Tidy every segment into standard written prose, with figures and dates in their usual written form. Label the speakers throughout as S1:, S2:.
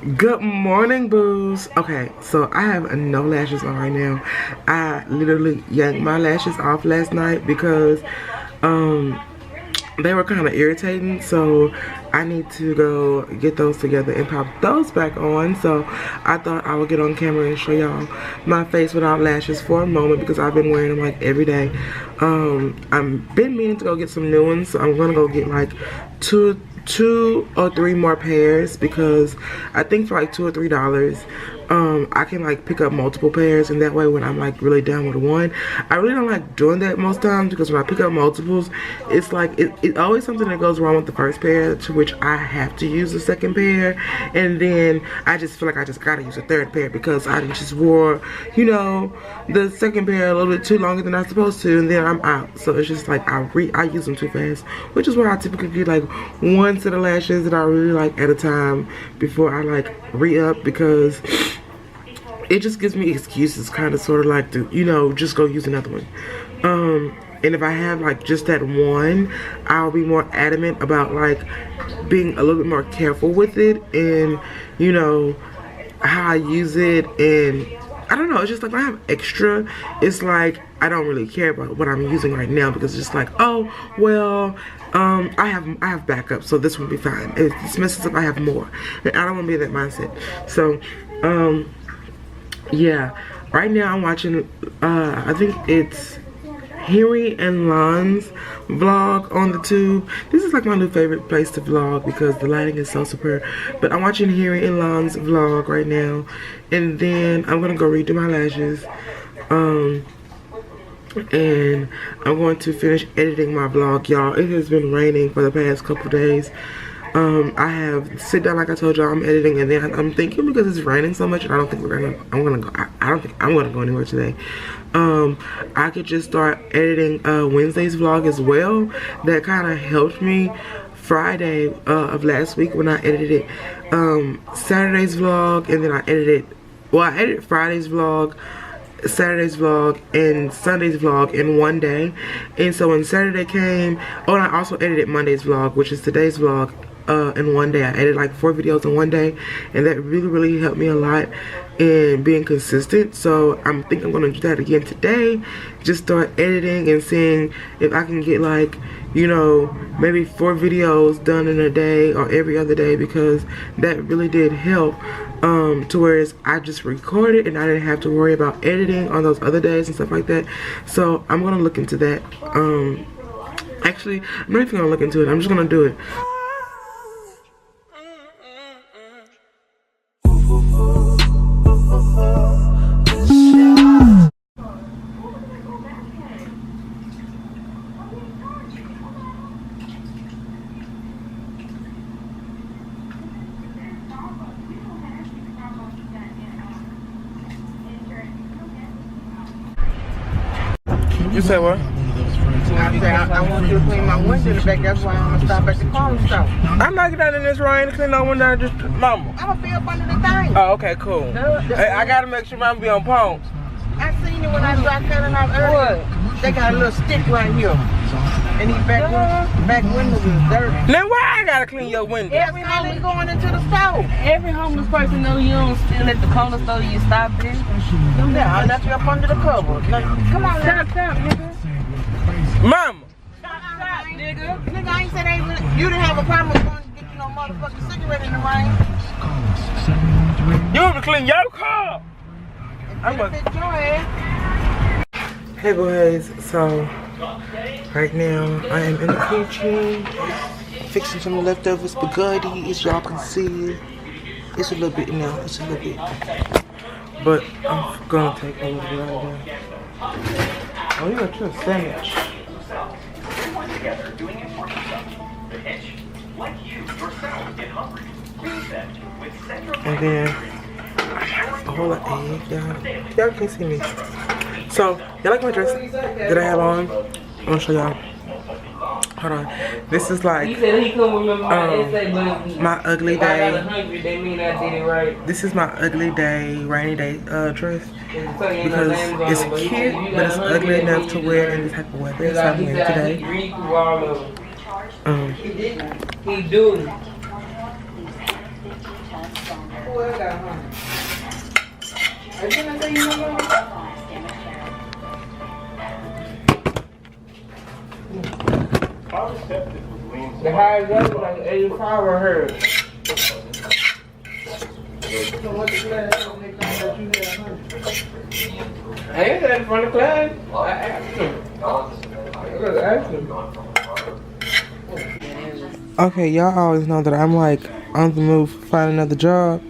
S1: Good morning, boos. Okay, so I have no lashes on right now. I literally yanked my lashes off last night because they were kind of irritating, so I need to go get those together and pop those back on. So I thought I would get on camera and show y'all my face without lashes for a moment because I've been wearing them like every day. I've been meaning to go get some new ones, so I'm gonna go get like two or three more pairs because I think for like $2 or $3 I can like pick up multiple pairs, and that way when I'm like really done with one, I really don't like doing that most times because when I pick up multiples, it's like it's always something that goes wrong with the first pair to which I have to use the second pair, and then I just feel like I just gotta use a third pair because I just wore, you know, the second pair a little bit too longer than I'm supposed to, and then I'm out. So it's just like I use them too fast, which is why I typically get like one set of lashes that I really like at a time before I like re-up, because it just gives me excuses, kind of sort of like to, you know, just go use another one. And if I have like just that one, I'll be more adamant about like being a little bit more careful with it, and you know how I use it. And I don't know, it's just like when I have extra, it's like I don't really care about what I'm using right now because it's just like, oh well, I have backup, so this will be fine. If this messes up, I have more, and I don't want to be in that mindset. So yeah, right now I'm watching I think it's HAIRLINE's vlog on the tube. This is like my new favorite place to vlog because the lighting is so superb. But I'm watching HAIRLINE's vlog right now, and then I'm gonna go redo my lashes, and I'm going to finish editing my vlog. Y'all, it has been raining for the past couple days. I have sit down, like I told y'all, I'm editing, and then I'm thinking because it's raining so much, and I don't think I don't think I'm gonna go anywhere today. I could just start editing Wednesday's vlog as well. That kind of helped me Friday of last week when I edited Saturday's vlog, and then I edited Friday's vlog, Saturday's vlog, and Sunday's vlog in one day. And so when Saturday came, oh, and I also edited Monday's vlog, which is today's vlog, in one day. I edited like 4 videos in one day, and that really helped me a lot in being consistent. So I'm thinking I'm gonna do that again today, just start editing and seeing if I can get like, you know, maybe 4 videos done in a day or every other day, because that really did help, to whereas I just recorded and I didn't have to worry about editing on those other days and stuff like that. So I'm gonna look into that. Actually, I'm not even gonna look into it, I'm just gonna do it. You say what?
S2: I said I want you to clean my window in the back. That's why I'm gonna stop at the corner store.
S1: I'm not getting in this rain to clean no window. Just mama.
S2: I'm gonna be up under the thing.
S1: Oh, okay, cool. Hey, I gotta make sure mama be on point.
S2: I seen it when I was out cutting off earlier. They got a little stick right here, and these back windows is dirty.
S1: Then why I gotta clean your window?
S2: Every homeless going into the store.
S3: Every homeless person know you don't steal at the corner store. You stop there.
S2: Yeah, I left you up under the cover. Like, come on,
S3: Stop, nigga.
S1: Mama.
S3: Stop, nigga.
S2: Nigga, I ain't said you didn't have a problem with going to get you no motherfucking cigarette in the rain.
S1: You want to clean your car? I'm gonna
S2: fit your ass.
S1: Hey boys, so right now I am in the kitchen fixing some leftover spaghetti. As y'all can see, it's a little bit now, it's a little bit, but I'm gonna take a little bit out of there. Oh, you got your sandwich. And then a whole lot of egg, y'all can see me. So, y'all like my dress that I have on? I'm gonna show y'all. Hold on. This is like my ugly day. This is my ugly day, rainy day dress. Because it's cute, but it's ugly enough to wear in this type of weather. So I'm wearing it today.
S3: He do.
S1: The highest level like 85 I heard. I ain't said in front of class. I asked him. Okay, y'all always know that I'm like on the move to find another job.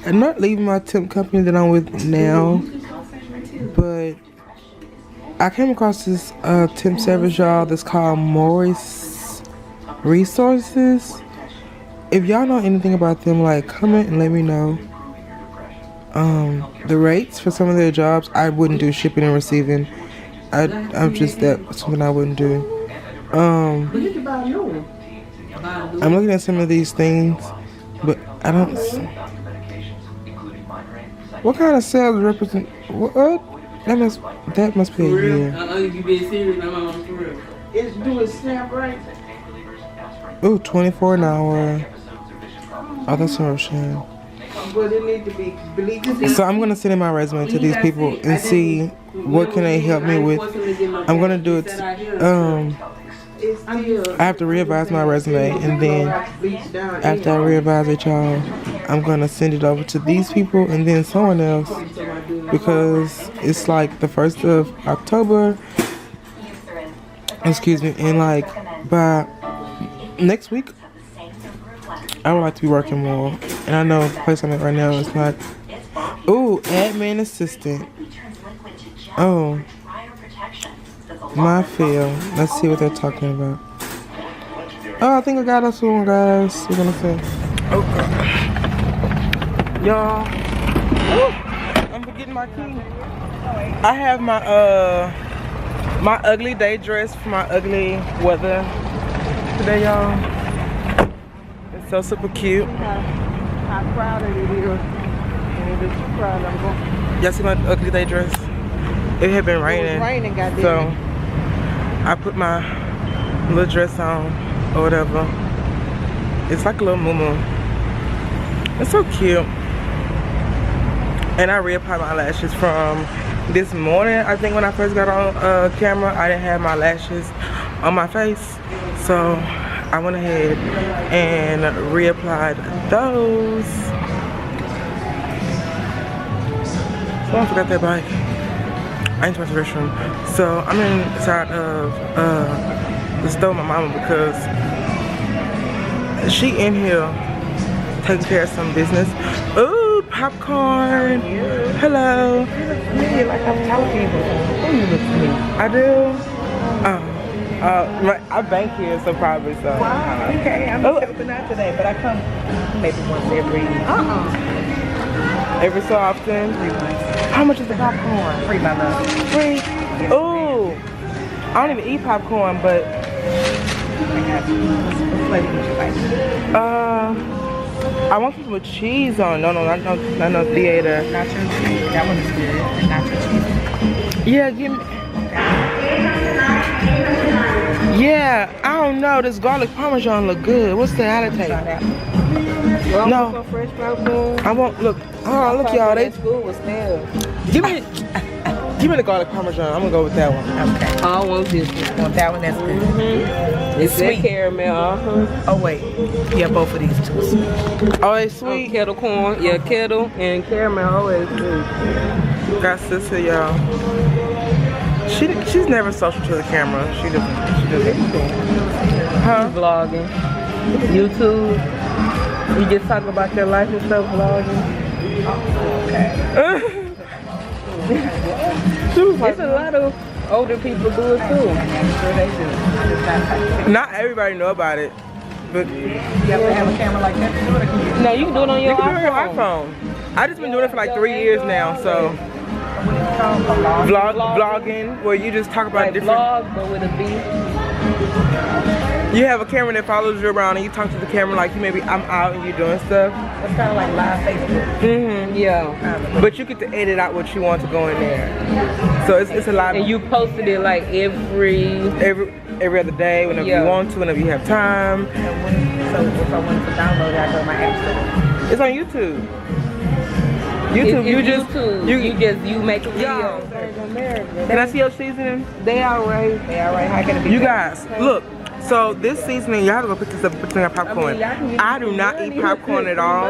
S1: I'm not leaving my temp company that I'm with now, but I came across this temp service, y'all, that's called Morris Resources. If y'all know anything about them, like, comment and let me know. The rates for some of their jobs, I wouldn't do shipping and receiving. I'm just something I wouldn't do. I'm looking at some of these things, but I don't. What kind of sales represent? What? That must be a year.
S3: You being serious? I'm for real.
S2: It's doing snap right.
S1: Ooh, 24 an hour. Oh, that's so shame.
S2: But it need to be believed.
S1: So I'm gonna send in my resume to these people and see what can they help me with. I'm gonna do it. I have to revise my resume, and then after I revise it, y'all, I'm gonna send it over to these people and then someone else, because it's like the 1st of October. Excuse me, and like by next week, I would like to be working more. And I know the place I'm at right now is not. Ooh, admin assistant. Oh. My field. Let's see what they're talking about. Oh, I think I got us one, guys. We're gonna say. Oh, God. Y'all. I'm forgetting my key. I have my my ugly day dress for my ugly weather today, y'all. It's so super cute.
S2: How crowded it is. And it is too crowded. I'm going.
S1: Y'all see my ugly day dress? It had been raining.
S2: It was raining, goddamn.
S1: So I put my little dress on or whatever. It's like a little muumuu. It's so cute. And I reapplied my lashes from this morning. I think when I first got on camera, I didn't have my lashes on my face. So I went ahead and reapplied those. Oh, I forgot that bike. I ain't to the restroom. So I'm inside of the store with my mama because she in here taking care of some business. Ooh, popcorn. Hello.
S2: You like I'm talking to you look to me.
S1: I do. I bank here, so probably so.
S2: Wow, okay. I'm helping out today, but I come maybe once every
S1: every so often.
S2: 3 months.
S1: How much is the popcorn?
S2: Free, my love.
S1: Free. Ooh. I don't even eat popcorn, but
S2: I got what flavor would you like?
S1: I want something with cheese on. No, not no theater.
S2: Nacho cheese. That one is good. The nacho cheese.
S1: Yeah, give me. Yeah, I don't know. This garlic parmesan look good. What's the attitude? No.
S3: Fresh popcorn.
S1: I won't look. Oh, look, y'all. They
S3: school was there.
S1: give me the garlic parmesan. I'm gonna go with that one.
S2: Okay.
S3: I want this one.
S2: Want that one? That's good.
S3: It's
S2: sweet.
S3: Caramel.
S2: Oh wait. Yeah, both of these two sweet.
S1: Oh, it's sweet.
S3: Kettle corn. Yeah, kettle and caramel always good.
S1: Got sister, y'all. She's never social to the camera. She doesn't. Huh?
S3: Vlogging. YouTube. You just talk about your life and stuff, vlogging.
S2: Okay.
S3: There's a lot of older people do it too.
S2: I'm sure they do.
S1: Not everybody know about it, but
S2: You have to have a camera like that to do it, or can you?
S3: No, you can do it on your
S1: you can do it on your
S3: iPhone.
S1: iPhone. I just been doing it for like 3 years now, so
S2: What is it called? A vlog?
S1: vlogging, where you just talk about
S3: Like
S1: different.
S3: vlog, but with a B.
S1: You have a camera that follows you around, and you talk to the camera like you maybe I'm out and you're doing stuff.
S2: It's kind of like live Facebook.
S3: Yeah.
S1: But you get to edit out what you want to go in there. So it's a lot.
S3: And you posted it like every
S1: every other day, whenever you want to, whenever you have time.
S2: So if I wanted to download it, I go to my app store.
S1: It's on YouTube. YouTube,
S3: you make a video.
S1: Can I see your seasoning?
S3: They alright. How can it be?
S1: You guys, look. So this seasoning, y'all have to go pick this up and put it in your popcorn. I do not eat popcorn at all,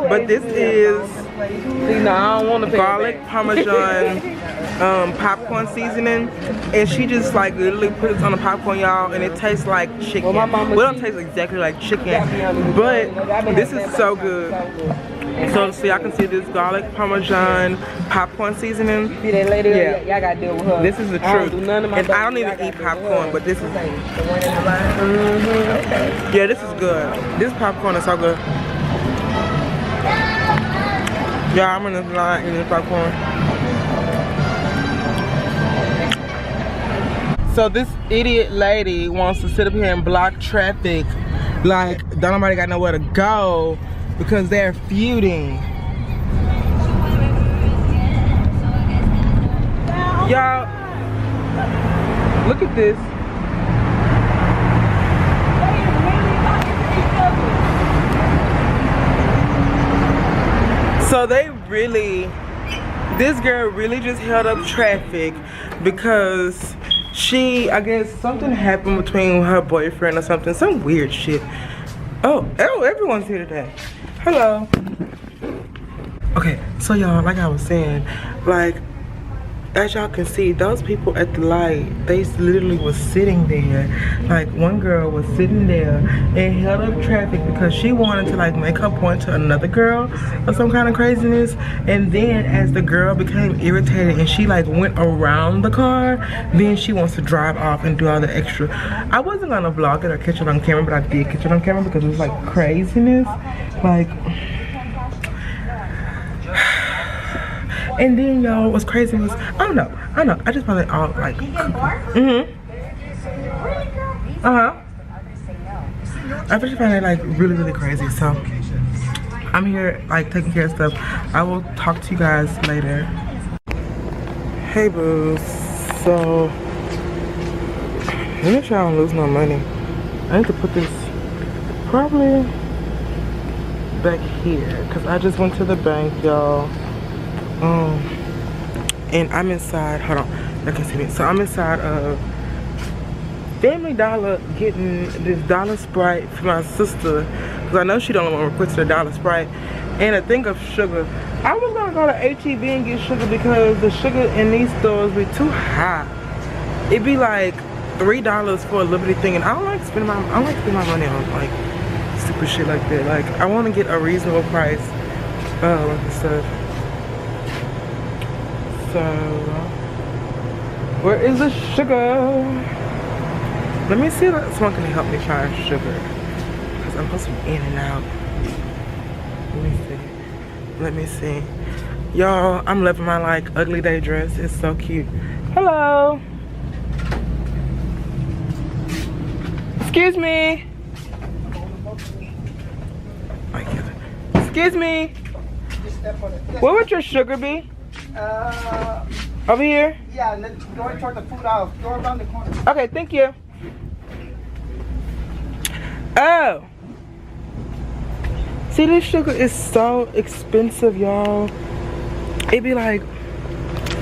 S1: but this is garlic parmesan popcorn seasoning, and she just like literally put it on the popcorn, y'all, and it tastes like chicken. Well, it don't taste exactly like chicken, but this is so good. So y'all can see this garlic parmesan popcorn seasoning.
S3: See that lady? Yeah, y'all gotta deal with her.
S1: This is the truth. And I don't even eat popcorn, but this is. Yeah, this is good. This popcorn is so good. Yeah, I'm gonna line in this popcorn. So this idiot lady wants to sit up here and block traffic, like don't nobody got nowhere to go. Because they're feuding. Y'all, look at this. So they really, this girl really just held up traffic because she, I guess something happened between her boyfriend or something, some weird shit. Oh, everyone's here today. Hello. Okay, so y'all, like I was saying, like, as y'all can see, those people at the light, they literally was sitting there. Like, one girl was sitting there and held up traffic because she wanted to, like, make her point to another girl or some kind of craziness. And then as the girl became irritated and she, like, went around the car, then she wants to drive off and do all the extra. I wasn't gonna vlog it or catch it on camera, but I did catch it on camera because it was, like, craziness. Like, and then y'all, what's crazy was, I don't know, I just found it all like, I just found it like really crazy. So I'm here like taking care of stuff. I will talk to you guys later. Hey boos, so make sure I don't lose no money. I need to put this probably back here because I just went to the bank, y'all. And I'm inside, hold on, y'all can see me. So I'm inside of Family Dollar getting this Dollar Sprite for my sister because I know she don't want to request a Dollar Sprite and a thing of sugar. I was gonna go to HEB and get sugar because the sugar in these stores be too high. It'd be like $3 for a little bitty thing, and I don't like spending my money on like stupid shit like that. Like I want to get a reasonable price with stuff. So, where is the sugar? Let me see if someone can help me find sugar. Because I'm supposed to be in and out. Let me see. Y'all, I'm loving my like ugly day dress. It's so cute. Hello. Excuse me. Excuse me. What would your sugar be? Over here?
S2: Yeah, going toward the food aisle. Go around the corner.
S1: Okay, thank you. Oh. See, this sugar is so expensive, y'all. It be like,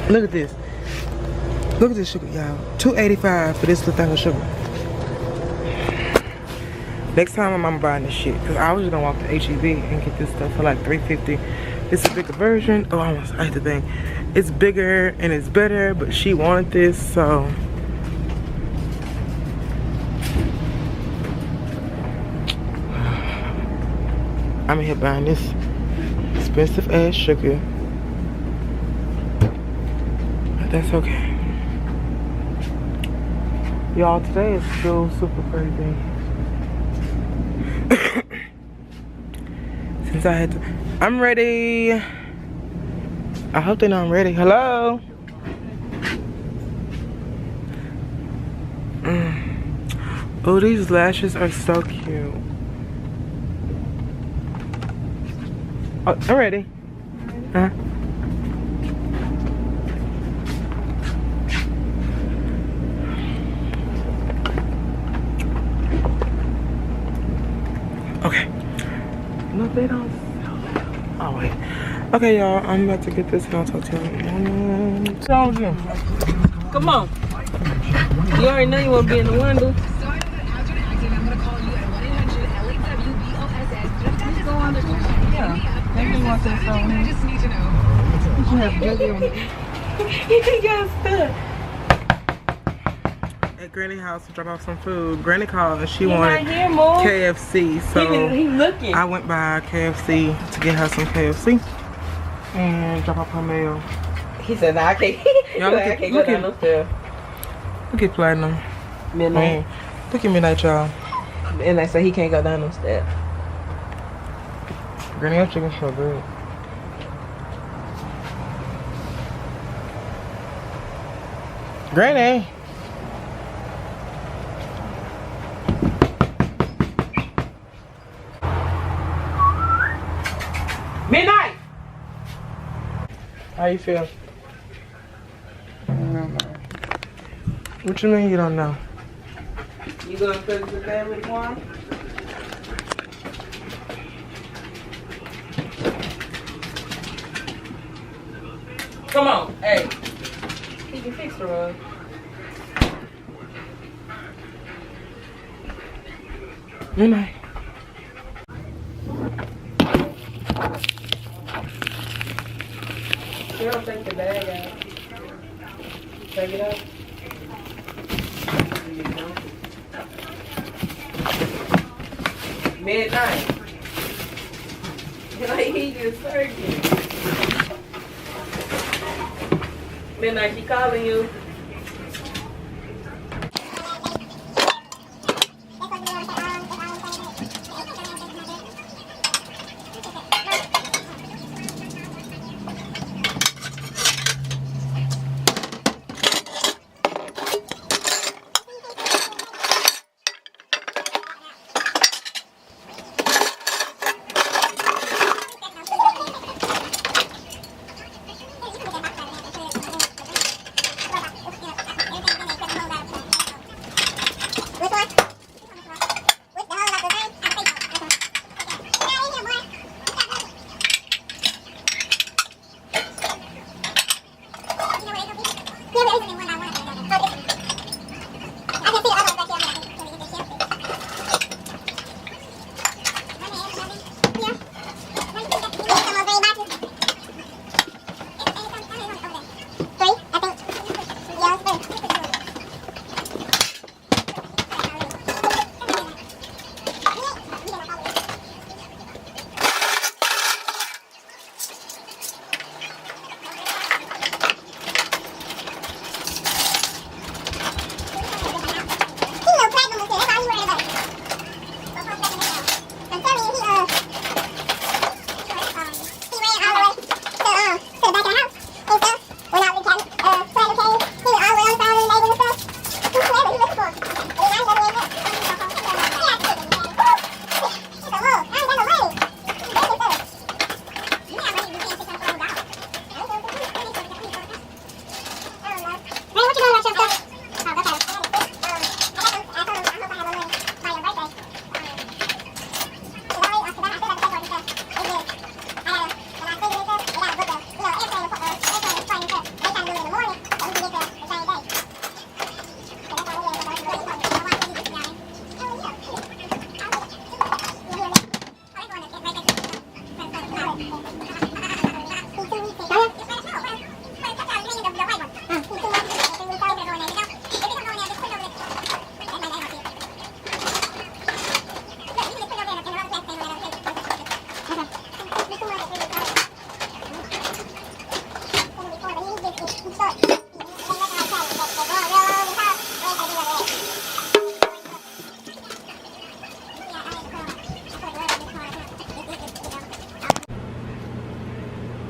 S1: look at this. Look at this sugar, y'all. $2.85 for this little thing of sugar. Next time my mama buying this shit, because I was just gonna walk to HEB and get this stuff for like $3.50. It's a bigger version. Oh, I hate the thing. It's bigger and it's better, but she wanted this, so. I'm here buying this expensive ass sugar. But that's okay. Y'all, today is still super crazy. Since I had to, I'm ready. I hope they know I'm ready. Hello. Oh, these lashes are so cute. Oh, I'm ready. Okay. No, they don't sell wait. Okay, y'all, I'm about to get this and I'll talk to y'all in the morning. What's wrong with you?
S3: Come on. You already know you want to be in the window. Yeah. Maybe you want to say something. I just need to know. You have Juggy on it. He got stuck.
S1: At Granny's house to drop off some food. Granny called and she
S3: He
S1: wanted
S3: not here, Mom.
S1: KFC. So
S3: he looking.
S1: I went by KFC to get her some KFC and drop off her mail.
S3: He said, nah, I can't.
S1: Y'all look at Platinum.
S3: Midnight.
S1: Look at Midnight, y'all.
S3: And they say he can't go down them steps.
S1: Granny, your chicken so good. Granny.
S3: Midnight.
S1: How you feel?
S2: I don't know.
S1: What you mean you don't know?
S3: You gonna cook the family one? Come on, hey. He can fix the rug.
S1: Midnight.
S3: You don't take the bag out. Take it out. Midnight. Like he just searching. Midnight, she calling you.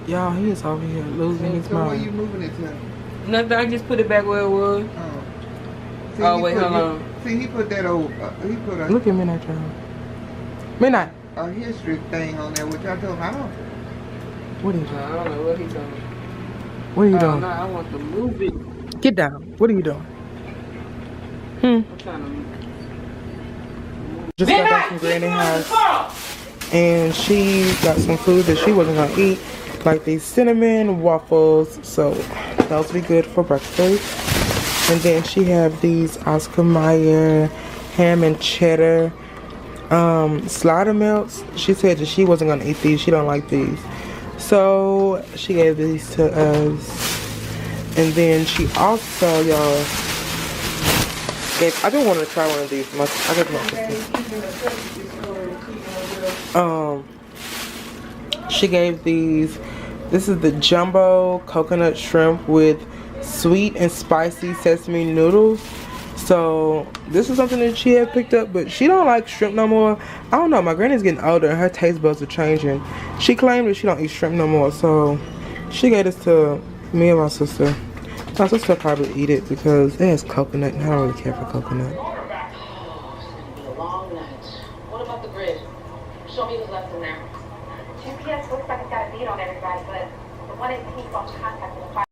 S1: Y'all, he is over here losing his
S2: So where
S1: mind.
S2: you moving it to?
S3: Nothing, I just put it back where it was.
S2: Oh. See,
S3: Oh,
S2: he
S3: wait,
S2: put-
S3: hold on.
S2: See, he put that old, he put a
S1: Look at Midnight, y'all. Midnight.
S2: history thing on there, which I told him, I don't.
S1: What are you
S3: I
S1: doing?
S3: don't know what he's doing.
S1: What are you
S3: Oh,
S1: doing?
S3: no, I want to move it.
S1: Get down. What are you doing?
S3: I'm trying to move.
S1: Just got back from Granny's house. and she got some food that she wasn't gonna eat, like these cinnamon waffles, so those be good for breakfast. And then she have these Oscar Mayer ham and cheddar slider melts. She said that she wasn't gonna eat these, she don't like these, so she gave these to us. And then she also, y'all, I just wanted to try one of these. I got my she gave these. This is the jumbo coconut shrimp with sweet and spicy sesame noodles. So this is something that she had picked up, but she don't like shrimp no more. I don't know, my granny's getting older and her taste buds are changing. She claimed that she don't eat shrimp no more, so she gave this to me and my sister. My sister will probably eat it because it has coconut and I don't really care for coconut.
S4: What about the grid? Show me what's left in there. GPS looks like it's got a beat on everybody, but the 118 lost contact with the